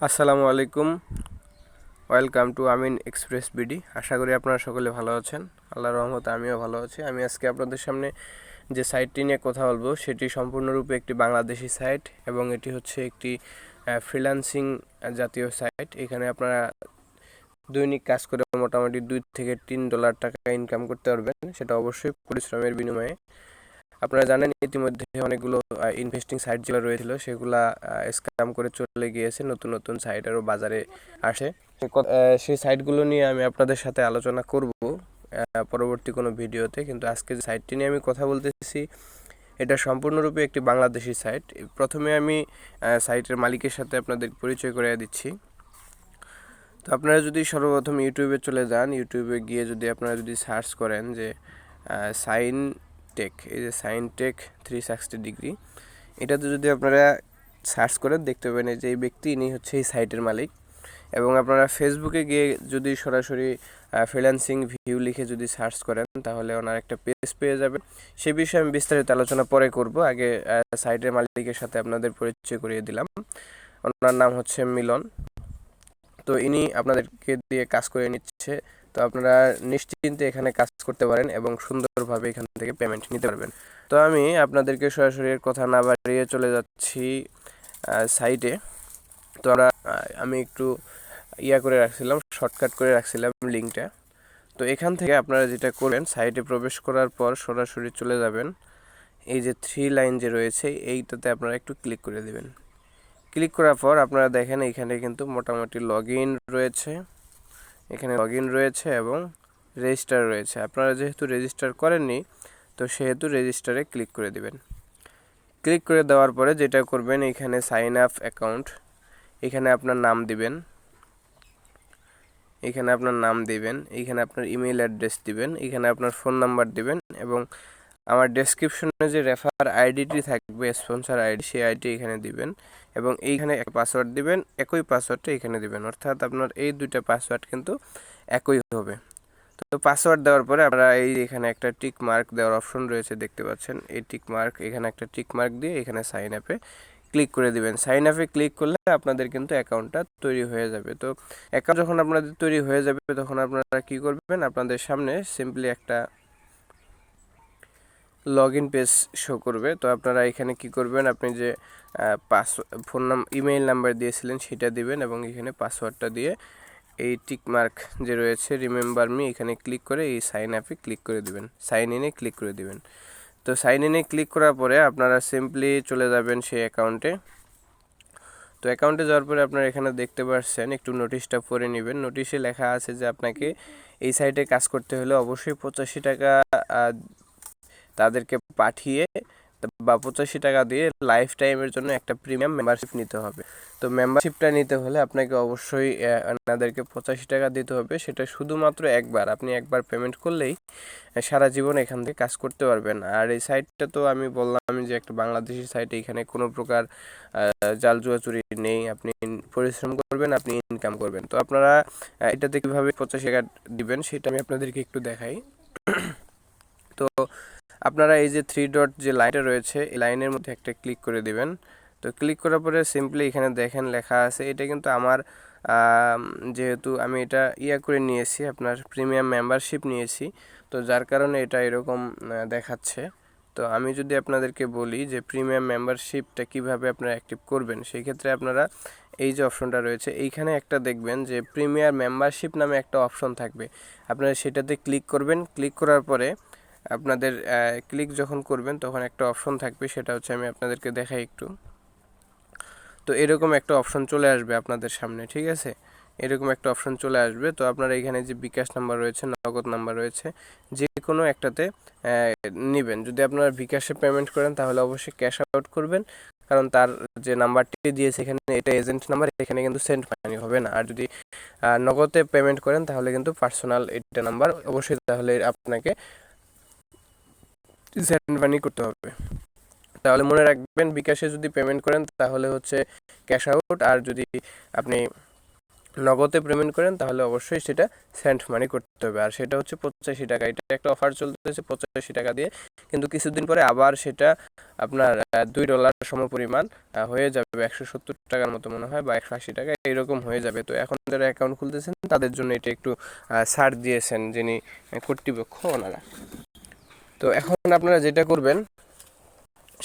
আসসালামু আলাইকুম। Welcome to Amin express BD. আশা করি আপনারা সকলে ভালো আছেন। আল্লাহর রহমতে আমিও ভালো আছি। আমি আজকে আপনাদের সামনে যে সাইটটি নিয়ে কথা বলবো সেটি সম্পূর্ণরূপে একটি বাংলাদেশি সাইট এবং এটি হচ্ছে একটি ফ্রিল্যান্সিং জাতীয় সাইট। এখানে আপনারা দৈনিক কাজ করে মোটামুটি $2 থেকে $3 টাকা ইনকাম করতে পারবেন, সেটা অবশ্যই পরিশ্রমের বিনিময়ে। আপনারা জানেন ইতিমধ্যে অনেকগুলো ইনভেস্টিং সাইট যেগুলো রয়েছিল সেগুলা স্ক্যাম করে চলে গিয়েছে, নতুন নতুন সাইট আরও বাজারে আসে। সেই সাইটগুলো নিয়ে আমি আপনাদের সাথে আলোচনা করব পরবর্তী কোনো ভিডিওতে। কিন্তু আজকে যে সাইটটি নিয়ে আমি কথা বলতেছি এটা সম্পূর্ণরূপে একটি বাংলাদেশি সাইট। প্রথমে আমি সাইটের মালিকের সাথে আপনাদের পরিচয় করে দিচ্ছি। তো আপনারা যদি সর্বপ্রথম ইউটিউবে চলে যান, ইউটিউবে গিয়ে যদি আপনারা সার্চ করেন যে সাইন টেক, এই যে সাইন টেক 360 ডিগ্রি, এটাতে যদি আপনারা সার্চ করেন দেখতে পাবেন যে এই ব্যক্তি ইনি হচ্ছে এই সাইটের মালিক। এবং আপনারা ফেসবুকে গিয়ে যদি সরাসরি ফ্রিল্যান্সিং ভিউ লিখে যদি সার্চ করেন তাহলে ওনার একটা পেজ পেয়ে যাবেন। সে বিষয়ে আমি বিস্তারিত আলোচনা পরে করব। আগে সাইটের মালিকের সাথে আপনাদের পরিচয় করিয়ে দিলাম। ওনার নাম হচ্ছে মিলন। তো ইনি আপনাদেরকে দিয়ে কাজ করে নিচ্ছে। তো আপনারা নিশ্চিন্তে এখানে কাজ করতে পারেন এবং সুন্দরভাবে এখান থেকে পেমেন্ট নিতে পারবেন। তো আমি আপনাদেরকে সরাসরি কথা না বাড়িয়ে চলে যাচ্ছি সাইটে। তো আমি একটু করে রাখছিলাম, শর্টকাট করে রাখছিলাম লিঙ্কটা। তো এখান থেকে আপনারা যেটা করবেন, সাইটে প্রবেশ করার পর সরাসরি চলে যাবেন এই যে 3 লাইন যে রয়েছে এইটাতে আপনারা একটু ক্লিক করে দেবেন। ক্লিক করার পর আপনারা দেখেন এখানে কিন্তু মোটামুটি লগ ইন রয়েছে, এখানে লগ ইন রয়েছে এবং রেজিস্টার রয়েছে। আপনারা যেহেতু রেজিস্টার করেননি তো সেহেতু রেজিস্টারে ক্লিক করে দিবেন। ক্লিক করে দেওয়ার পরে যেটা করবেন, এখানে সাইন আপ অ্যাকাউন্ট, এখানে আপনার নাম দিবেন, এখানে আপনার নাম দিবেন, এখানে আপনার ইমেল অ্যাড্রেস দিবেন, এখানে আপনার ফোন নাম্বার দিবেন এবং আমার ডেসক্রিপশনে যে রেফার আইডিটি থাকবে, স্পন্সর আইডি, সেই আইডি এখানে দিবেন এবং এইখানে এক পাসওয়ার্ড দিবেন, একই পাসওয়ার্ডটা এখানে দিবেন। অর্থাৎ আপনার এই দুইটা পাসওয়ার্ড কিন্তু একই হবে। তো পাসওয়ার্ড দেওয়ার পরে আপনারা এই এখানে একটা টিক মার্ক দেওয়ার অপশন রয়েছে, দেখতে পাচ্ছেন এই টিক মার্ক, এখানে একটা টিক মার্ক দিয়ে এখানে সাইন আপে ক্লিক করে দিবেন। সাইন আপে ক্লিক করলে আপনাদের কিন্তু অ্যাকাউন্টটা তৈরি হয়ে যাবে। তো অ্যাকাউন্ট যখন আপনাদের তৈরি হয়ে যাবে তখন আপনারা কি করবেন, আপনাদের সামনে সিম্পলি একটা লগ ইন পেজ শো করবে। তো আপনারা এখানে কি করবেন, আপনি যে ফোন নাম্বার ইমেইল নাম্বার দিয়েছিলেন সেটা দিবেন এবং এখানে পাসওয়ার্ডটা দিয়ে এই টিক মার্ক যে রয়েছে রিমেম্বার মি, এখানে ক্লিক করে এই সাইন আপে ক্লিক করে দিবেন, সাইন ইনে ক্লিক করে দিবেন। তো সাইন ইনে ক্লিক করার পরে আপনারা সিম্পলি চলে যাবেন সেই অ্যাকাউন্টে। তো অ্যাকাউন্টে যাওয়ার পরে আপনারা এখানে দেখতে পাচ্ছেন, একটু নোটিশটা পড়ে নেবেন। নোটিশে লেখা আছে যে আপনাকে এই সাইটে কাজ করতে হলে অবশ্যই 85 টাকা তাদেরকে পাঠিয়ে বা 85 টাকা দিয়ে লাইফ টাইমের জন্য একটা প্রিমিয়াম মেম্বারশিপ নিতে হবে। তো মেম্বারশিপটা নিতে হলে আপনাকে অবশ্যই আপনাদেরকে 85 টাকা দিতে হবে। সেটা শুধুমাত্র একবার, আপনি একবার পেমেন্ট করলেই সারা জীবন এখান থেকে কাজ করতে পারবেন। আর এই সাইটটা তো আমি বললাম যে একটা বাংলাদেশি সাইট, এখানে কোনো প্রকার জাল জুয়াচুরি নেই। আপনি পরিশ্রম করবেন, আপনি ইনকাম করবেন। তো আপনারা এটাতে কীভাবে 85 টাকা দিবেন সেটা আমি আপনাদেরকে একটু দেখাই। তো আপনারা এই যে 3 ডট যে লাইনটা রয়েছে এই লাইনের মধ্যে একটা ক্লিক করে দিবেন। তো ক্লিক করার পরে সিম্পলি এখানে দেখেন লেখা আছে, এটা কিন্তু আমার যেহেতু আমি এটা করে নিয়েছি, আপনার প্রিমিয়াম মেম্বারশিপ নিয়েছি, তো যার কারণে এটা এরকম দেখাচ্ছে। তো আমি যদি আপনাদেরকে বলি যে প্রিমিয়াম মেম্বারশিপটা কিভাবে আপনারা অ্যাক্টিভ করবেন, সেই ক্ষেত্রে আপনারা এই যে অপশনটা রয়েছে এইখানে একটা দেখবেন যে প্রিমিয়াম মেম্বারশিপ নামে একটা অপশন থাকবে। আপনারা সেটাতে ক্লিক করবেন। ক্লিক করার পরে আপনাদের ক্লিক যখন করবেন তখন একটা অপশন থাকবে, সেটা হচ্ছে আমি আপনাদেরকে দেখাই একটু। তো এরকম একটা অপশন চলে আসবে আপনাদের সামনে, ঠিক আছে, এরকম একটা অপশন চলে আসবে। তো আপনারা এখানে যে বিকাশ নাম্বার রয়েছে, নগদ নাম্বার রয়েছে, যে কোনো একটাতে নেবেন। যদি আপনারা বিকাশে পেমেন্ট করেন তাহলে অবশ্যই ক্যাশ আউট করবেন, কারণ তার যে নাম্বারটি দিয়েছে এখানে এটা এজেন্ট নাম্বার, এখানে কিন্তু সেন্ড মানি হবে না। আর যদি নগদে পেমেন্ট করেন তাহলে কিন্তু পার্সোনাল এটা নাম্বার অবশ্যই, তাহলে আপনাকে সেন্ড মানি করতে হবে। তাহলে মনে রাখবেন, বিকাশে যদি পেমেন্ট করেন তাহলে হচ্ছে ক্যাশ আউট, আর যদি আপনি নগদে পেমেন্ট করেন তাহলে অবশ্যই সেটা সেন্ট মানি করতে হবে, আর সেটা হচ্ছে 85 টাকা। এটা একটা অফার চলতেছে 85 টাকা দিয়ে, কিন্তু কিছুদিন পরে আবার সেটা আপনার $2 সমপরিমাণ হয়ে যাবে, 170 টাকার মতো মনে হয়, বা 180 টাকা এরকম হয়ে যাবে। তো এখন যারা অ্যাকাউন্ট খুলতেছেন তাদের জন্য এটা একটু ছাড় দিয়েছেন যিনি কর্তৃপক্ষ ওনারা। তো এখন আপনারা যেটা করবেন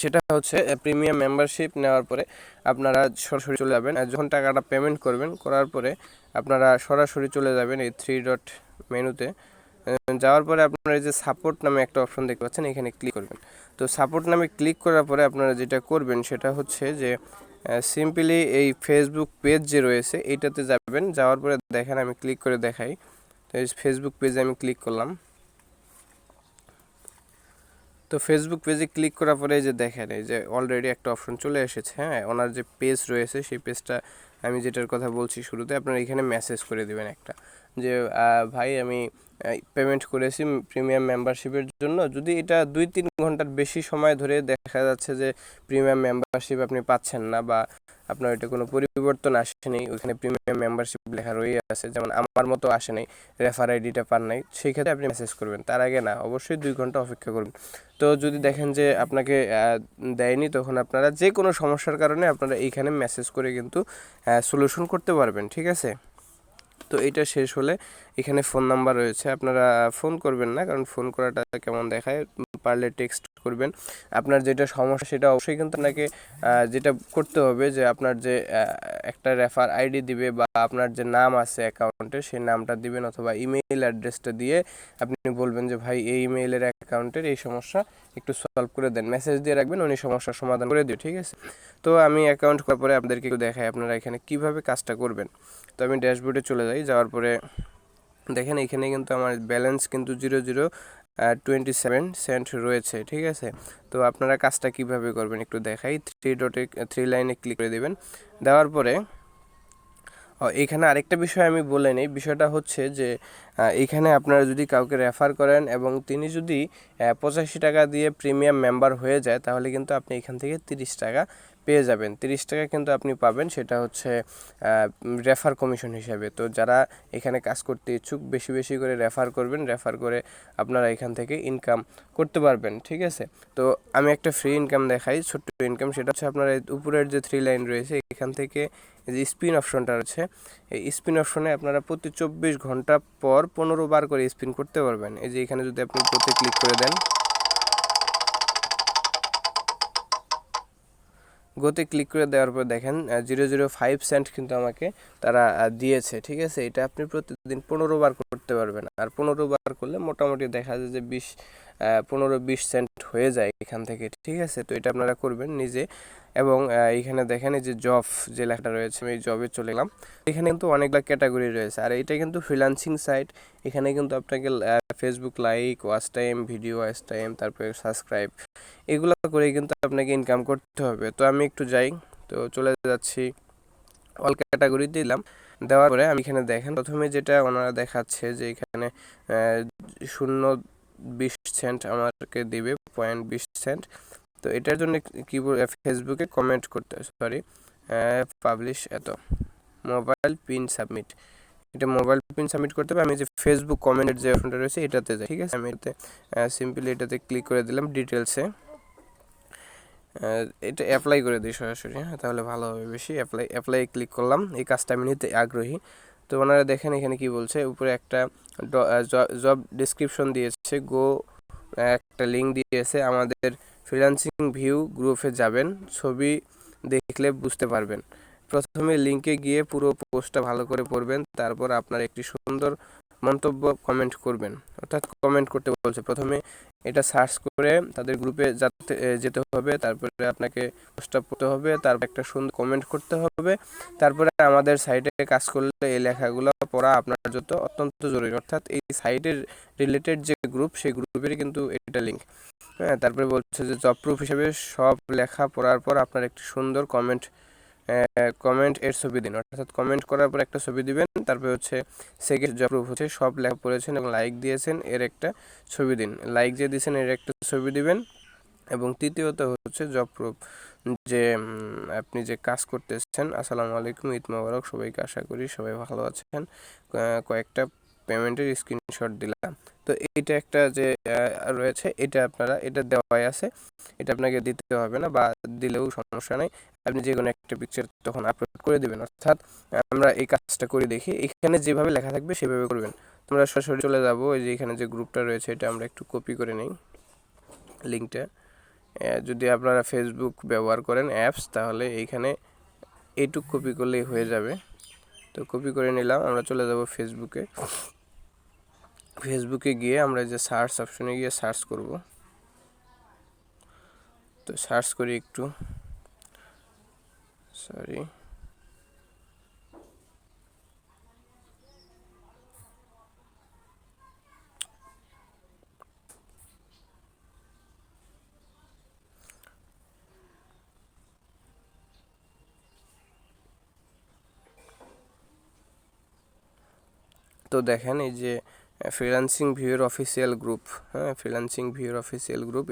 সেটা হচ্ছে প্রিমিয়াম মেম্বারশিপ নেওয়ার পরে আপনারা সরাসরি চলে যাবেন, যখন টাকাটা পেমেন্ট করবেন করার পরে আপনারা সরাসরি চলে যাবেন এই 3 ডট মেনুতে। যাওয়ার পরে আপনারা এই যে সাপোর্ট নামে একটা অপশন দেখতে পাচ্ছেন, এখানে ক্লিক করবেন। তো সাপোর্ট নামে ক্লিক করার পরে আপনারা যেটা করবেন সেটা হচ্ছে যে সিম্পলি এই ফেসবুক পেজ যে রয়েছে এইটাতে যাবেন। যাওয়ার পরে দেখেন আমি ক্লিক করে দেখাই। তো এই ফেসবুক পেজে আমি ক্লিক করলাম। তো ফেসবুক পেজে ক্লিক করার পরে এই যে দেখেন এই যে অলরেডি একটা অপশন চলে এসেছে। হ্যাঁ, ওনার যে পেজ রয়েছে সেই পেজটা আমি যেটার কথা বলছি শুরুতে, আপনারা এখানে মেসেজ করে দিবেন একটা, যে ভাই আমি পেমেন্ট করেছি প্রিমিয়াম মেম্বারশিপের জন্য। যদি এটা 2-3 ঘন্টার বেশি সময় ধরে দেখা যাচ্ছে যে প্রিমিয়াম মেম্বারশিপ আপনি পাচ্ছেন না, বা আপনার এটা কোনো পরিবর্তন আসেনি, ওইখানে প্রিমিয়াম মেম্বারশিপ লেখা রয়ে আছে, যেমন আমার মতো আসেনি, রেফার আইডিটা পান নাই, সেই ক্ষেত্রে আপনি মেসেজ করবেন। তার আগে না, অবশ্যই 2 ঘন্টা অপেক্ষা করবেন। তো যদি দেখেন যে আপনাকে দেয়নি, তখন আপনারা যে কোনো সমস্যার কারণে আপনারা এইখানে মেসেজ করে কিন্তু সলিউশন করতে পারবেন, ঠিক আছে। তো এটা শেষ হলে এখানে ফোন নাম্বার রয়েছে, আপনারা ফোন করবেন না, কারণ ফোন করাটা কেমন দেখায়, পারলে টেক্সট করবেন। আপনার যেটা সমস্যা সেটা অবশ্যই কিন্তু আপনাকে যেটা করতে হবে যে আপনার যে একটা রেফার আইডি দিবে বা আপনার যে নাম আছে অ্যাকাউন্টে সেই নামটা দিবেন, অথবা ইমেইল অ্যাড্রেসটা দিয়ে আপনি বলবেন যে ভাই এই ইমেইলের অ্যাকাউন্টের এই সমস্যা একটু সলভ করে দেন, মেসেজ দিয়ে রাখবেন, উনি সমস্যার সমাধান করে দিও, ঠিক আছে। তো আমি অ্যাকাউন্ট করার পরে আপনাদেরকে একটু দেখাই আপনারা এখানে কিভাবে কাজটা করবেন। তো আমি ড্যাশবোর্ডে চলে যাই। যাওয়ার পরে দেখেন এখানে কিন্তু আমার ব্যালেন্স কিন্তু 0.27 রয়েছে, ঠিক আছে। তো আপনারা কাজটা কিভাবে করবেন একটু দেখাই। 3 লাইনে ক্লিক করে দেবেন। দেওয়ার পরে এইখানে আরেকটা বিষয় আমি বলে নিই, বিষয়টা হচ্ছে যে এইখানে আপনারা যদি কাউকে রেফার করেন এবং তিনি যদি 85 টাকা দিয়ে প্রিমিয়াম মেম্বার হয়ে যায়, তাহলে কিন্তু আপনি এখান থেকে 30 টাকা পেয়ে যাবেন। 30 টাকা কিন্তু আপনি পাবেন, সেটা হচ্ছে রেফার কমিশন হিসাবে। তো যারা এখানে কাজ করতে ইচ্ছুক বেশি বেশি করে রেফার করবেন, রেফার করে আপনারা এখান থেকে ইনকাম করতে পারবেন, ঠিক আছে। তো আমি একটা ফ্রি ইনকাম দেখাই, ছোট্ট ইনকাম। সেটা হচ্ছে আপনার উপরের যে 3 লাইন রয়েছে এখান থেকে যে স্পিন অপশনটা রয়েছে, এই স্পিন অপশনে আপনারা প্রতি 24 ঘন্টা পর 15 বার করে স্পিন করতে পারবেন। এই যে এখানে যদি আপনি গোতে ক্লিক করে দেন, গোতে ক্লিক করে দেওয়ার পর দেখেন 0.05 কিন্তু আমাকে তারা দিয়েছে, ঠিক আছে। এটা আপনি প্রতিদিন 15 বার করতে পারবেন, আর 15 বার করলে মোটামুটি দেখা যায় যে 15-20 সেন্ট হয়ে যায় এখান থেকে, ঠিক আছে। তো এটা আপনারা করবেন নিজে। এবং এইখানে দেখেন এই যে জব যে লেখাটা রয়েছে, আমি এই জবে চলে গেলাম। এখানে কিন্তু অনেকগুলো ক্যাটাগরি রয়েছে, আর এইটা কিন্তু ফ্রিল্যান্সিং সাইট। এখানে কিন্তু আপনাকে Facebook like, watch time, video watch time, তারপরে সাবস্ক্রাইব, এগুলো করে কিন্তু আপনাকে ইনকাম করতে হবে। তো আমি একটু যাই, তো চলে যাচ্ছি, অল ক্যাটাগরি দিলাম। দেওয়ার পরে আমি এখানে দেখেন প্রথমে যেটা ওনারা দেখাচ্ছে যে এখানে 0.20 আমাকে দিবে, 0.20। তো এটার জন্য কি ফেসবুকে কমেন্ট করতে, সরি, পাবলিশ এত মোবাইল পিন সাবমিট, এটা মোবাইল পিন সাবমিট করতে হবে। আমি যে ফেসবুক কমেন্টের যে অপশনটা রয়েছে এটাতে যাই, ঠিক আছে। আমি এটাতে সিম্পলি এটাতে ক্লিক করে দিলাম, ডিটেলসে এটা অ্যাপ্লাই করে দিই সরাসরি, হ্যাঁ, তাহলে ভালো হবে বেশি। অ্যাপ্লাই ক্লিক করলাম, এই কাজটা আমি নিতে আগ্রহী। তো ওনারা দেখেন এখানে কি বলছে, উপরে একটা জব ডিসক্রিপশন দিয়েছে, একটা লিঙ্ক দিয়েছে, আমাদের ফ্রিল্যান্সিং ভিউ গ্রুপে যাবেন, ছবি দেখলে বুঝতে পারবেন। প্রথমে লিঙ্কে গিয়ে পুরো পোস্টটা ভালো করে পড়বেন, তারপর আপনার একটি সুন্দর মন্তব্য কমেন্ট করবেন, অর্থাৎ কমেন্ট করতে বলছে। প্রথমে এটা সার্চ করে তাদের গ্রুপে যেতে হবে, তারপরে আপনাকে পোস্টটা পড়তে হবে, তারপর একটা সুন্দর কমেন্ট করতে হবে, তারপরে আমাদের সাইটে কাজ করলে এই লেখাগুলো পড়া আপনার জন্য অত্যন্ত জরুরি। অর্থাৎ এই সাইটের রিলেটেড যে গ্রুপ, সেই গ্রুপেরই কিন্তু এটা লিঙ্ক, হ্যাঁ। তারপরে বলছে যে জব প্রুফ হিসেবে সব লেখা পড়ার পর আপনার একটি সুন্দর কমেন্ট এর ছবি দিন, অর্থাৎ কমেন্ট করার পর একটা ছবি দিবেন। তারপরে হচ্ছে সেকেন্ড জব প্রুফ হচ্ছে সব লেখা পড়েছেন এবং লাইক দিয়েছেন এর একটা ছবি দিন, লাইক যে দিয়েছেন এর একটা ছবি দিবেন। এবং তৃতীয়ত হচ্ছে জব প্রুফ, যে আপনি যে কাজ করতেছেন। আসসালামু আলাইকুম, ঈদ মোবারক সবাইকে, আশা করি সবাই ভালো আছেন। কয়েকটা পেমেন্টের স্ক্রিনশট দিলাম। তো এইটা একটা যে রয়েছে, এটা আপনারা এটা দেওয়াই আছে, এটা আপনাকে দিতে হবে না, বা দিলেও সমস্যা নেই। আপনি যে কোনো একটা পিকচার তখন আপলোড করে দেবেন। অর্থাৎ আমরা এই কাজটা করে দেখি, এখানে যেভাবে লেখা থাকবে সেভাবে করবেন। তোমরা সরাসরি চলে যাবো, ওই যে এখানে যে গ্রুপটা রয়েছে এটা আমরা একটু কপি করে নিই লিঙ্কটা। যদি আপনারা ফেসবুক ব্যবহার করেন অ্যাপস, তাহলে এইখানে এইটুক কপি করলেই হয়ে যাবে। তো কপি করে নিলাম, আমরা চলে যাব ফেসবুকে। ফেসবুকে গিয়ে আমরা যে সার্চ অপশনে গিয়ে সার্চ করব। তো সার্চ করি একটু, সরি, তো দেখেন এই যে ফ্রিল্যান্সিং ভিউয়ের অফিসিয়াল গ্রুপ, হ্যাঁ, ফ্রিল্যান্সিং ভিউয়ের অফিসিয়াল গ্রুপ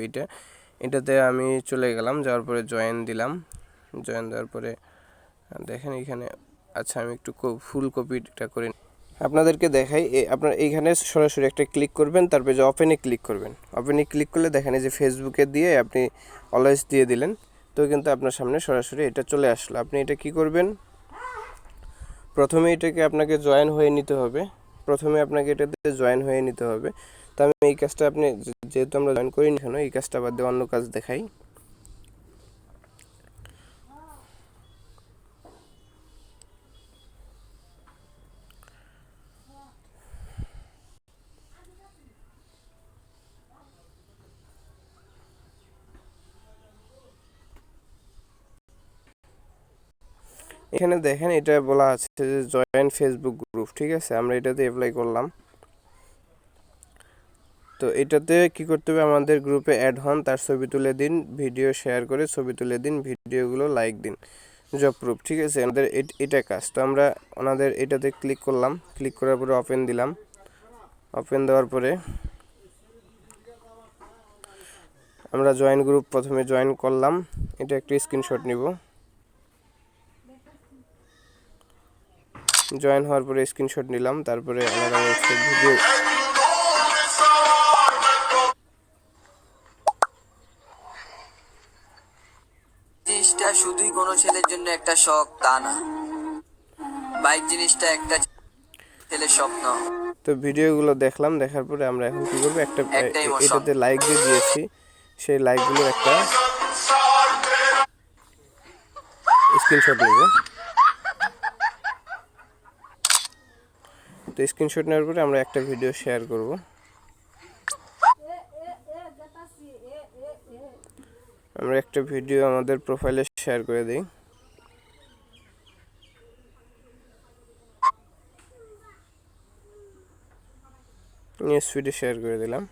এটাতে আমি চলে গেলাম, যাওয়ার পরে জয়েন দিলাম। জয়েন দেওয়ার পরে দেখেন এখানে, আচ্ছা আমি একটু ফুল কপিটা করে আপনাদেরকে দেখাই। আপনার এইখানে সরাসরি একটা ক্লিক করবেন, তারপরে যে ওপেনে ক্লিক করবেন। ওপেনে ক্লিক করলে দেখেন এই যে ফেসবুকে দিয়ে আপনি অলওয়েজ দিয়ে দিলেন, তো কিন্তু আপনার সামনে সরাসরি এটা চলে আসলো। আপনি এটা কি করবেন, প্রথমে এটাকে আপনাকে জয়েন হয়ে নিতে হবে। প্রথমে আপনাকে এটাতে জয়েন হয়ে নিতে হবে। তো আমি এই কাজটা, আপনি যেহেতু আমরা জয়েন করিনি এখনো, এই কাজটা বাদ দিয়ে অন্য কাজ দেখাই। এখানে দেখেন এটা বলা আছে যে জয়েন ফেসবুক গ্রুপ, ঠিক আছে, আমরা এটাতে অ্যাপ্লাই করলাম। তো এটাতে কি করতে হবে, আমাদের গ্রুপে অ্যাড হন, তার ছবি তুলে দিন, ভিডিও শেয়ার করে ছবি তুলে দিন, ভিডিওগুলো লাইক দিন, জব প্রুফ, ঠিক আছে, আমাদের এটা কাজ। তো আমরা ওনাদের এটাতে ক্লিক করলাম, ক্লিক করার পরে ওপেন দিলাম। ওপেন দেওয়ার পরে আমরা জয়েন গ্রুপ প্রথমে জয়েন করলাম, এটা একটা স্ক্রিনশট নিব। জয়েন হওয়ার পরে স্ক্রিনশট নিলাম, তারপরে আমরা হচ্ছে ভিডিও, জিনিসটা শুধুই কোনো ছেলের জন্য একটা শখ তা না, বাইক জিনিসটা একটা ছেলের স্বপ্ন। তো ভিডিওগুলো দেখলাম, দেখার পরে আমরা এখন কি করবো, একটা ইমোশন। এটাতে লাইক দিয়ে দিয়েছি, সেই লাইকগুলোর একটা স্ক্রিনশট নেব। তো স্ক্রিনশট নেওয়ার পরে আমরা একটা ভিডিও শেয়ার করব। আমরা একটা ভিডিও আমাদের প্রোফাইলে শেয়ার করে দিই। নিউজ ফিডে শেয়ার করে দিলাম,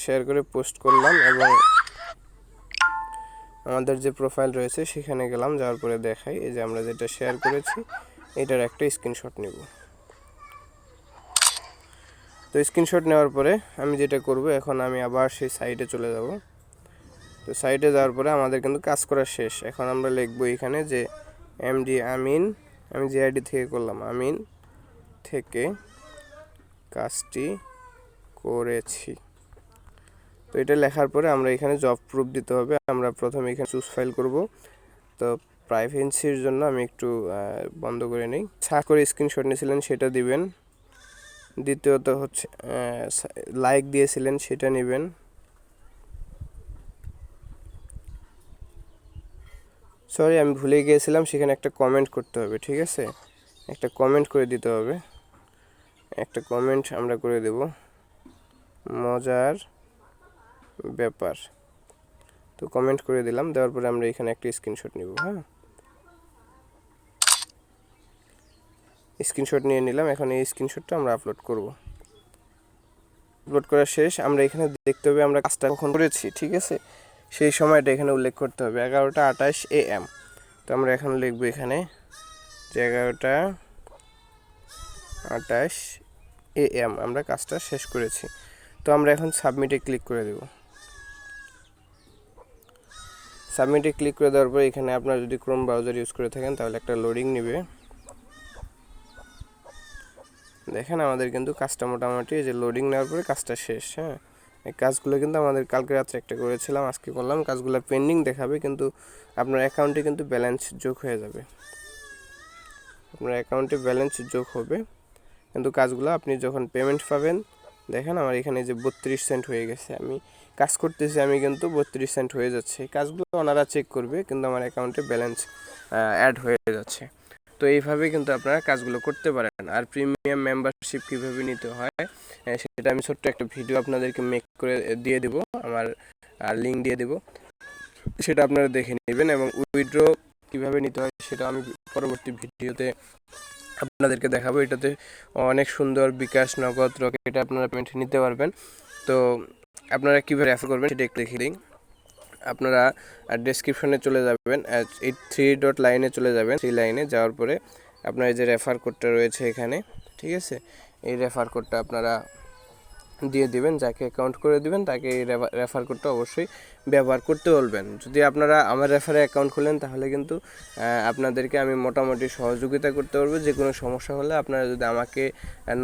শেয়ার করে পোস্ট করলাম, এবং আমাদের যে প্রোফাইল রয়েছে সেখানে গেলাম, যাওয়ার পরে দেখাই এই যে আমরা যেটা শেয়ার করেছি এটার একটা স্ক্রিনশট নেব। তো স্ক্রিনশট নেওয়ার পরে আমি যেটা করব, এখন আমি আবার সেই সাইটে চলে যাব। তো সাইটে যাওয়ার পরে আমাদের কিন্তু কাজ করা শেষ। এখন আমরা লিখব এখানে যে এমডি আমিন, আমি যে আইডি থেকে করলাম, আমিন থেকে কাজটি করেছি। তো এটা লেখার পরে আমরা এখানে জব প্রুফ দিতে হবে। আমরা প্রথমে এখানে চুজ ফাইল করব। তো প্রাইভেসির জন্য আমি একটু বন্ধ করে নিই। সার্চ করে স্ক্রিনশট নিয়েছিলেন সেটা দিবেন। দ্বিতীয়ত হচ্ছে লাইক দিয়েছিলেন সেটা নেবেন। সরি, আমি ভুলে গিয়েছিলাম, সেখানে একটা কমেন্ট করতে হবে, ঠিক আছে, একটা কমেন্ট করে দিতে হবে। একটা কমেন্ট আমরা করে দেব, মজার ব্যাপার। তো কমেন্ট করে দিলাম, দেওয়ার পরে আমরা এখানে একটা স্ক্রিনশট নিব। হ্যাঁ, স্ক্রিনশট নিয়ে নিলাম। এখন এই স্ক্রিনশটটা আমরা আপলোড করব। আপলোড করা শেষ। আমরা এখানে দেখতে হবে আমরা কাজটা কখন করেছি, ঠিক আছে, সেই সময়টা এখানে উল্লেখ করতে হবে, 11টা 28 AM। তো আমরা এখন লিখব এখানে যে 11টা 28 AM আমরা কাজটা শেষ করেছি। তো আমরা এখন সাবমিটে ক্লিক করে দেব। সাবমিটে ক্লিক করে দেওয়ার পরে এখানে আপনারা যদি ক্রোম ব্রাউজার ইউজ করে থাকেন তাহলে একটা লোডিং নেবে। দেখেন আমাদের কিন্তু কাজটা মোটামুটি যে লোডিং নেওয়ার পরে কাজটা শেষ। হ্যাঁ, এই কাজগুলো কিন্তু আমাদের কালকে রাত্রে একটা করেছিলাম, আজকে করলাম। কাজগুলো পেন্ডিং দেখাবে কিন্তু আপনার অ্যাকাউন্টে কিন্তু ব্যালেন্স যোগ হয়ে যাবে। আপনার অ্যাকাউন্টে ব্যালেন্স যোগ হবে কিন্তু কাজগুলো আপনি যখন পেমেন্ট পাবেন, দেখেন আমার এখানে যে 32 সেন্ট হয়ে গেছে। আমি কাজ করতেছি, আমি কিন্তু 32 সেন্ট হয়ে যাচ্ছে। কাজগুলো ওনারা চেক করবে কিন্তু আমার অ্যাকাউন্টে ব্যালেন্স অ্যাড হয়ে যাচ্ছে। তো এইভাবে কিন্তু আপনারা কাজগুলো করতে পারেন। আর প্রিমিয়াম মেম্বারশিপ কীভাবে নিতে হয় সেটা আমি ছোট্ট একটা ভিডিও আপনাদেরকে মেক করে দিয়ে দেবো, আমার লিঙ্ক দিয়ে দেবো, সেটা আপনারা দেখে নেবেন। এবং উইথড্র কীভাবে নিতে হয় সেটা আমি পরবর্তী ভিডিওতে আপনাদেরকে দেখাবো। এটাতে অনেক সুন্দর বিকাশ, নগদ, রকেট আপনারা পেমেন্ট নিতে পারবেন। তো আপনারা কীভাবে রেফার করবেন সেটা একটু দেখে দিন। আপনারা ডেসক্রিপশনে চলে যাবেন, এই 3 ডট লাইনে চলে যাবেন। 3 লাইনে যাওয়ার পরে আপনার এই যে রেফার কোডটা রয়েছে এখানে, ঠিক আছে, এই রেফার কোডটা আপনারা দিয়ে দিবেন। যাকে অ্যাকাউন্ট করে দিবেন তাকে এই রেফার কোডটা অবশ্যই ব্যবহার করতে বলবেন। যদি আপনারা আমার রেফারে অ্যাকাউন্ট খোলেন তাহলে কিন্তু আপনাদেরকে আমি মোটামুটি সহযোগিতা করতে পারবো। যে কোনো সমস্যা হলে আপনারা যদি আমাকে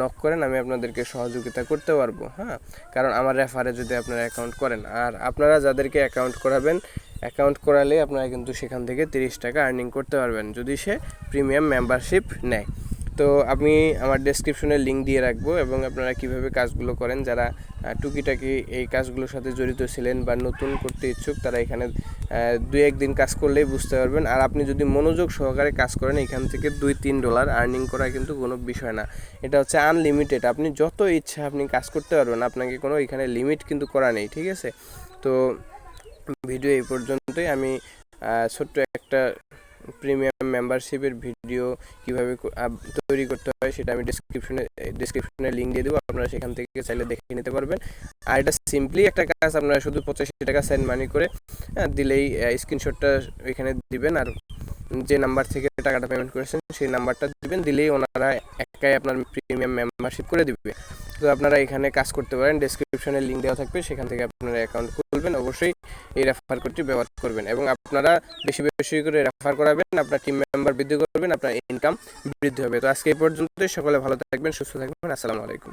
নক করেন আমি আপনাদেরকে সহযোগিতা করতে পারবো। হ্যাঁ, কারণ আমার রেফারে যদি আপনারা অ্যাকাউন্ট করেন, আর আপনারা যাদেরকে অ্যাকাউন্ট করাবেন, অ্যাকাউন্ট করালে আপনারা কিন্তু সেখান থেকে 30 টাকা আর্নিং করতে পারবেন যদি সে প্রিমিয়াম মেম্বারশিপ নেয়। তো আমি আমার ডেসক্রিপশনে লিঙ্ক দিয়ে রাখবো এবং আপনারা কিভাবে কাজগুলো করেন, যারা টুকিটাকি এই কাজগুলোর সাথে জড়িত ছিলেন বা নতুন করতে ইচ্ছুক, তারা এখানে 2-1 দিন কাজ করলেই বুঝতে পারবেন। আর আপনি যদি মনোযোগ সহকারে কাজ করেন, এখান থেকে $2-3 আর্নিং করা কিন্তু কোনো বিষয় না। এটা হচ্ছে আনলিমিটেড, আপনি যত ইচ্ছা আপনি কাজ করতে পারবেন, আপনাকে কোনো এখানে লিমিট কিন্তু করা নেই, ঠিক আছে। তো ভিডিও এই পর্যন্তই। আমি ছোট্ট একটা প্রিমিয়াম মেম্বারশিপের ভিডিও কিভাবে তৈরি করতে হয় সেটা আমি ডেসক্রিপশনে লিঙ্ক দিয়ে দেবো, আপনারা সেখান থেকে চাইলে দেখে নিতে পারবেন। আর এটা সিম্পলি একটা কাজ, আপনারা শুধু 85 টাকা সেন্ড মানি করে দিলেই স্ক্রিনশটটা এখানে দিবেন, আর যে নাম্বার থেকে টাকাটা পেমেন্ট করেছেন সেই নাম্বারটা দিবেন, দিলেই ওনারা একাই আপনার প্রিমিয়াম মেম্বারশিপ করে দিবে। তো আপনারা এখানে কাজ করতে পারেন, ডেসক্রিপশনে লিঙ্ক দেওয়া থাকবে, সেখান থেকে আপনারা অ্যাকাউন্ট খুলবেন। অবশ্যই এই রেফার কোডটি ব্যবহার করবেন এবং আপনারা বেশি বেশি করে রেফার করাবেন, আপনার টিম মেম্বার বৃদ্ধি করবেন, আপনার ইনকাম বৃদ্ধি হবে। তো আজকে এই পর্যন্তই। সকলে ভালো থাকবেন, সুস্থ থাকবেন। আসসালামু আলাইকুম।